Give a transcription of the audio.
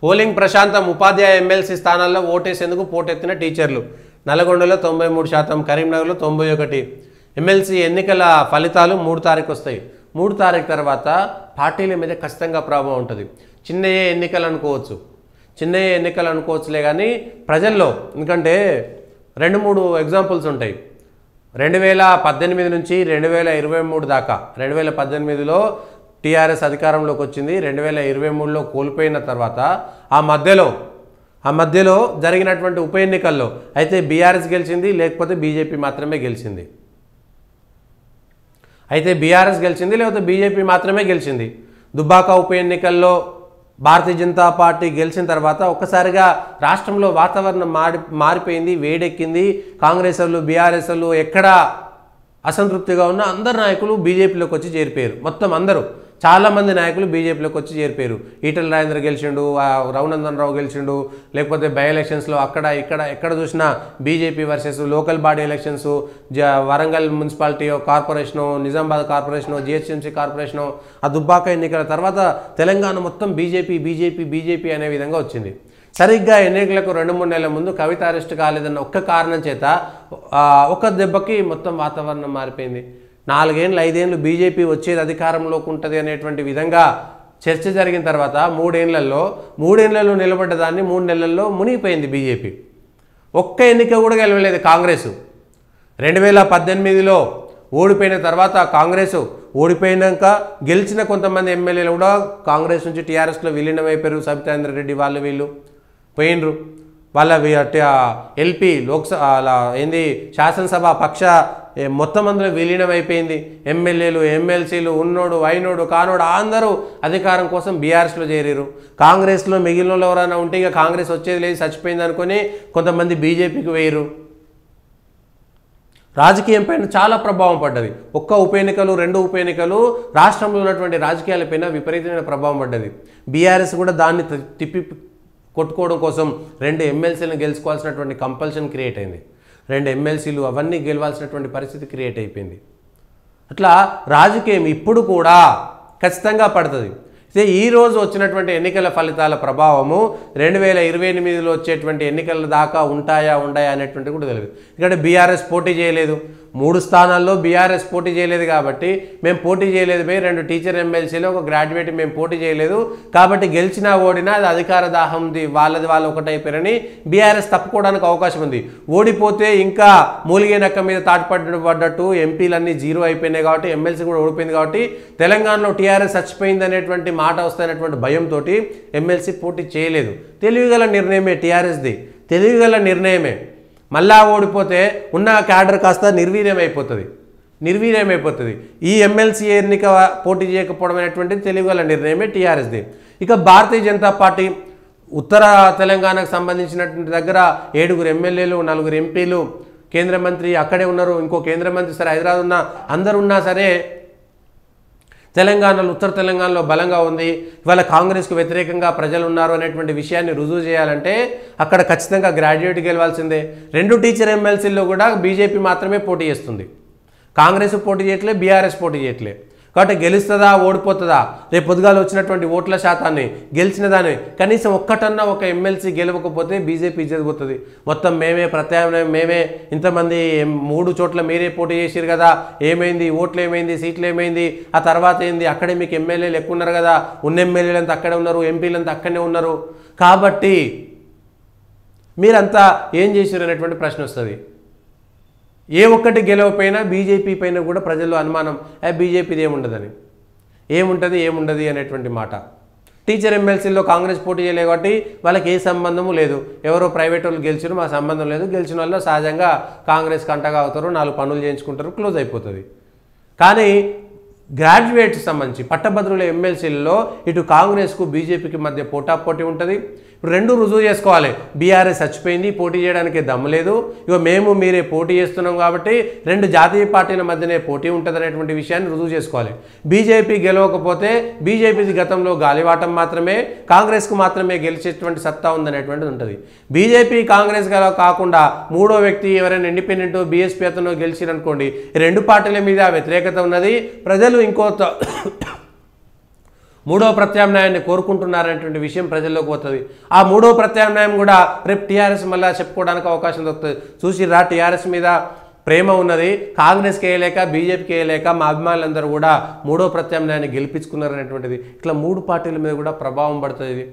Polling ప్రశాంతం ఉపాధ్యాయ MLC స్థానాల్లో ఓటేసేందుకు పోటెత్తిన టీచర్లు. నల్గొండలో 93%, కరీంనగర్లో 91%. ఎమ్మెల్సీ ఎన్నికల ఫలితాలు 3 తారీఖు వస్తాయి. 3 తారీఖు తర్వాత పార్టీల మీద ఖచ్చితంగా ప్రభావం ఉంటుంది. చిన్నయే ఎన్నికలు అనుకోవచ్చులే కానీ ప్రజల్లో, ఎందుకంటే 2-3 ఎగ్జాంపుల్స్ ఉంటాయి. 2018 నుంచి 2023 దాకా. 2018లో టీఆర్ఎస్ అధికారంలోకి వచ్చింది. 2023లో కోల్పోయిన తర్వాత ఆ మధ్యలో జరిగినటువంటి ఉప ఎన్నికల్లో అయితే బీఆర్ఎస్ గెలిచింది, లేకపోతే బీజేపీ మాత్రమే గెలిచింది. దుబ్బాక ఉప ఎన్నికల్లో భారతీయ జనతా పార్టీ గెలిచిన తర్వాత ఒక్కసారిగా రాష్ట్రంలో వాతావరణం మారిపోయింది, వేడెక్కింది. కాంగ్రెస్ వాళ్ళు, బీఆర్ఎస్ వాళ్ళు ఎక్కడ అసంతృప్తిగా ఉన్న అందరు నాయకులు బీజేపీలోకి వచ్చి చేరిపోయారు. మొత్తం అందరూ, చాలామంది నాయకులు బీజేపీలోకి వచ్చి చేరిపోయారు. ఈటల రాజేందర్ గెలిచిండు, రఘునందన్ రావు గెలిచిండు, లేకపోతే బై ఎలక్షన్స్లో అక్కడ ఎక్కడ చూసినా BJP versus local body elections, Warangal municipality corporation, Nizamabad corporation, GHMC corporation, ఆ దుబ్బాక ఎన్నికల తర్వాత తెలంగాణ మొత్తం బీజేపీ అనే విధంగా వచ్చింది. సరిగ్గా ఎన్నికలకు 2-3 నెలల ముందు కవిత అరెస్ట్ కాలేదన్న ఒక్క కారణం చేత ఒక దెబ్బకి మొత్తం వాతావరణం మారిపోయింది. 4 ఏళ్ళు 5 ఏళ్ళు బీజేపీ వచ్చేది అధికారంలోకి ఉంటుంది అనేటువంటి విధంగా చర్చ జరిగిన తర్వాత 3 ఏళ్లలో నిలబడ్డదాన్ని 3 నెలల్లో మునిగిపోయింది బీజేపీ. ఒక్క ఎన్నిక కూడా గెలవలేదు కాంగ్రెస్. 2018లో ఓడిపోయిన తర్వాత కాంగ్రెస్ ఓడిపోయినాక గెలిచిన కొంతమంది ఎమ్మెల్యేలు కూడా కాంగ్రెస్ నుంచి టీఆర్ఎస్లో విలీనం అయిపోయారు. సబితాంద్ర రెడ్డి వీళ్ళు పోయినరు. వాళ్ళ ఎల్పీ శాసనసభ పక్ష మొత్తం అందరూ విలీనం అయిపోయింది. ఎమ్మెల్యేలు, ఎమ్మెల్సీలు, ఉన్నోడు, అయినోడు, కానోడు అందరూ అధికారం కోసం బీఆర్ఎస్లో చేరారు. కాంగ్రెస్లో మిగిలిన వాళ్ళు ఎవరైనా ఉంటే ఇక కాంగ్రెస్ వచ్చేది లేదు, చచ్చిపోయింది అనుకొని కొంతమంది బీజేపీకి వేయరు. రాజకీయం పైన చాలా ప్రభావం పడ్డది. ఒక్క ఉప ఎన్నికలు, 2 ఉప ఎన్నికలు రాష్ట్రంలో ఉన్నటువంటి రాజకీయాలపైన విపరీతమైన ప్రభావం పడ్డది. బీఆర్ఎస్ కూడా దాన్ని తిప్పి కొట్టుకోవడం కోసం 2 ఎమ్మెల్సీలను గెలుచుకోవాల్సినటువంటి కంపల్షన్ క్రియేట్ అయింది. 2 ఎమ్మెల్సీలు అవన్నీ గెలవాల్సినటువంటి పరిస్థితి క్రియేట్ అయిపోయింది. అట్లా రాజకీయం ఇప్పుడు కూడా ఖచ్చితంగా పడుతుంది. అయితే ఈరోజు వచ్చినటువంటి ఎన్నికల ఫలితాల ప్రభావము 2028లో వచ్చేటువంటి ఎన్నికల దాకా ఉంటాయా అనేటువంటిది కూడా తెలియదు. ఎందుకంటే బీఆర్ఎస్ పోటీ చేయలేదు, 3 స్థానాల్లో బీఆర్ఎస్ పోటీ చేయలేదు కాబట్టి మేము పోటీ చేయలేదు. 2 టీచర్ ఎమ్మెల్సీలు, ఒక గ్రాడ్యుయేట్ మేము పోటీ చేయలేదు కాబట్టి గెలిచినా ఓడినా అది అధికార దాహం ఉంది, వాళ్ళు ఒకటైపోయారని బీఆర్ఎస్ తప్పుకోవడానికి అవకాశం ఉంది. ఓడిపోతే ఇంకా మూలిగే నక్క మీద తాటిపడ్డట్టు ఎంపీలన్నీ 0 అయిపోయినాయి కాబట్టి, ఎమ్మెల్సీ కూడా ఓడిపోయింది కాబట్టి తెలంగాణలో టీఆర్ఎస్ చచ్చిపోయింది అనేటువంటి మాట వస్తున్నటువంటి భయంతో ఎమ్మెల్సీ పోటీ చేయలేదు. తెలివిగల నిర్ణయమే టీఆర్ఎస్ది, తెలివిగల నిర్ణయమే. మళ్ళా ఓడిపోతే ఉన్న క్యాడర్ కాస్త నిర్వీర్యమైపోతుంది. ఈ ఎమ్మెల్సీ ఎన్నిక పోటీ చేయకపోవడం అనేటువంటిది తెలివిగల నిర్ణయమే టీఆర్ఎస్ది. ఇక భారతీయ జనతా పార్టీ ఉత్తర తెలంగాణకు సంబంధించినటువంటి దగ్గర 7 ఎమ్మెల్యేలు, 4 ఎంపీలు, కేంద్ర మంత్రి అక్కడే ఉన్నారు, ఇంకో కేంద్ర మంత్రి సరే హైదరాబాద్ ఉన్నా, అందరు ఉన్నా సరే తెలంగాణలో, ఉత్తర తెలంగాణలో బలంగా ఉంది. ఇవాళ కాంగ్రెస్కు వ్యతిరేకంగా ప్రజలు ఉన్నారు అనేటువంటి విషయాన్ని రుజువు చేయాలంటే అక్కడ ఖచ్చితంగా గ్రాడ్యుయేట్ గెలవాల్సిందే. 2 టీచర్ ఎమ్మెల్సీల్లో కూడా బీజేపీ మాత్రమే పోటీ చేస్తుంది. కాంగ్రెస్ పోటీ చేయట్లే, బీఆర్ఎస్ పోటీ చేయట్లే. కాబట్టి గెలుస్తుందా, ఓడిపోతుందా? రేపు పొద్దుగాల వచ్చినటువంటి ఓట్ల శాతాన్ని, గెలిచిన దాన్ని కనీసం ఒక్కటన్నా ఒక ఎమ్మెల్సీ గెలవకపోతే బీజేపీ జరిగిపోతుంది. మొత్తం మేమే ప్రత్యామ్నాయం, మేమే ఇంతమంది 3 చోట్ల మీరే పోటీ చేసారు కదా, ఏమైంది, ఓట్లు ఏమైంది, సీట్లు ఏమైంది, ఆ తర్వాత ఏంది, అక్కడే మీకు ఎమ్మెల్యేలు ఎక్కువ ఉన్నారు కదా, ఉన్న ఎమ్మెల్యేలంతా అక్కడే ఉన్నారు, ఎంపీలంతా అక్కడనే ఉన్నారు, కాబట్టి మీరంతా ఏం చేశారు అనేటువంటి ప్రశ్న వస్తుంది. ఏ ఒక్కటి గెలవపోయినా బీజేపీ పైన కూడా ప్రజల్లో అనుమానం, బీజేపీది ఏముంటుంది అనేటువంటి మాట. టీచర్ ఎమ్మెల్సీల్లో కాంగ్రెస్ పోటీ చేయలేదు కాబట్టి వాళ్ళకి ఏ సంబంధము లేదు. ఎవరో ప్రైవేట్ వాళ్ళు గెలిచారు, మా సంబంధం లేదు. గెలిచిన వాళ్ళు సహజంగా కాంగ్రెస్ కంటగా అవుతారు, 4 పనులు చేయించుకుంటారు, క్లోజ్ అయిపోతుంది. కానీ గ్రాడ్యుయేట్స్ సంబంధించి పట్టభద్రుల ఎమ్మెల్సీలలో ఇటు కాంగ్రెస్కు బీజేపీకి మధ్య పోటాపోటీ ఉంటుంది. ఇప్పుడు 2 రుజువు చేసుకోవాలి. బీఆర్ఎస్ చచ్చిపోయింది, పోటీ చేయడానికి దమ్ము లేదు, మేము మీరే పోటీ చేస్తున్నాం కాబట్టి 2 జాతీయ పార్టీల మధ్యనే పోటీ ఉంటుంది అనేటువంటి విషయాన్ని రుజువు చేసుకోవాలి. బీజేపీ గెలవకపోతే బీజేపీది గతంలో గాలివాటం మాత్రమే, కాంగ్రెస్కు మాత్రమే గెలిచేటువంటి సత్తా ఉందనేటువంటిది ఉంటుంది. బీజేపీ కాంగ్రెస్ కాకుండా 3వ వ్యక్తి ఎవరైనా ఇండిపెండెంట్ బీఎస్పీ అతను గెలిచిరనుకోండి, 2 పార్టీల మీద వ్యతిరేకత ఉన్నది. ప్రజలు ఇంకో మూడో ప్రత్యామ్నాయాన్ని కోరుకుంటున్నారనేటువంటి విషయం ప్రజల్లోకి పోతుంది. ఆ మూడో ప్రత్యామ్నాయం కూడా రేపు టీఆర్ఎస్ మళ్ళీ చెప్పుకోవడానికి అవకాశం దొరుకుతుంది. చూసిరా, టీఆర్ఎస్ మీద ప్రేమ ఉన్నది, కాంగ్రెస్కి వేయలేక బీజేపీకి వేయలేక మా అభిమానులందరూ కూడా మూడో ప్రత్యామ్నాయాన్ని గెలిపించుకున్నారనేటువంటిది ఇట్లా 3 పార్టీల మీద కూడా ప్రభావం పడుతుంది.